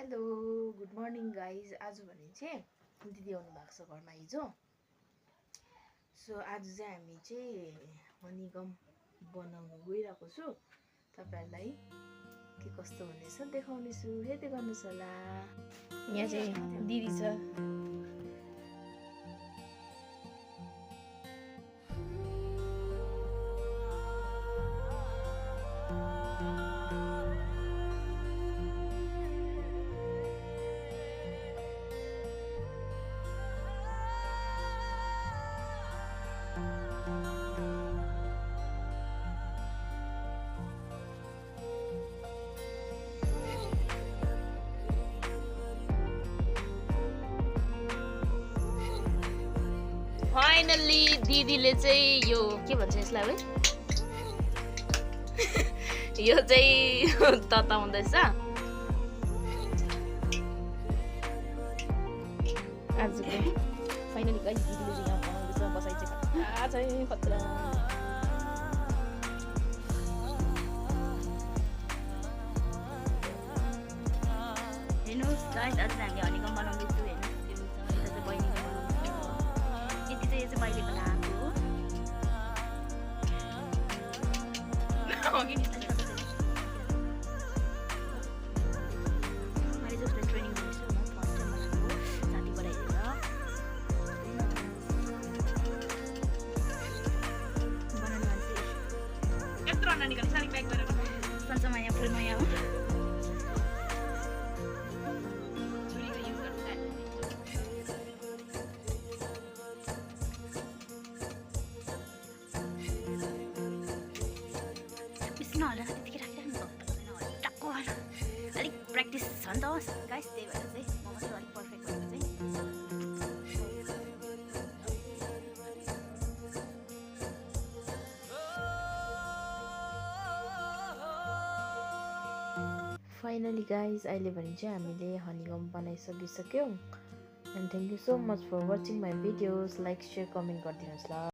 Hello good morning guys. आज भने चाहिँ दिदी आउनु भएको छ घरमा हिजो। सो आज चाहिँ हामी चाहिँ हनीगम बनाउनु गइरहेको छु। तपाईहरुलाई के कस्तो हुनेछ देखाउने छु, हेर्दै गर्नुस् होला। यहाँ चाहिँ दिदी छ। फाइनली दिदीले चाहिँ यो के भन्छ यसलाई है यो चाहिँ तताउँदैछ। आज फाइनली गाइस दिदीले चाहिँ यहाँ बनाउँदैछ। बसाइ चाहिँ खतरा। हेर्नुहोस् गाइस, आज हामीले हनीगम बनाउँदैछु। हेर्नुहोस् यो चाहिँ बहिनीले बनाउँदैछ। यति चाहिँ यो चाहिँ मैले बनाएको हो। मैले जसलाई ट्रेनिङ दिन्छु म फर्स्ट टाइम बनाएको साथीबाट हेरेर बनाउनु मान्छे यत्रो नानीको सारी प्याक गरेर सन्चमा यहाँ फुल नयाँ हो। नहल्दा त्यतिकै राखिराख्नु टक्क अलिक प्र्याक्टिस छ नि त गाइस, त्यही भएर चाहिँ म चाहिँ अलिक पर्फेक्ट भएको चाहिँ फाइनली गाइज अहिले भने चाहिँ हामीले हनीगम बनाइसकिसक्यौँ। And thank you so much for watching my videos. Like share comment गरिदिनुहोस् ल।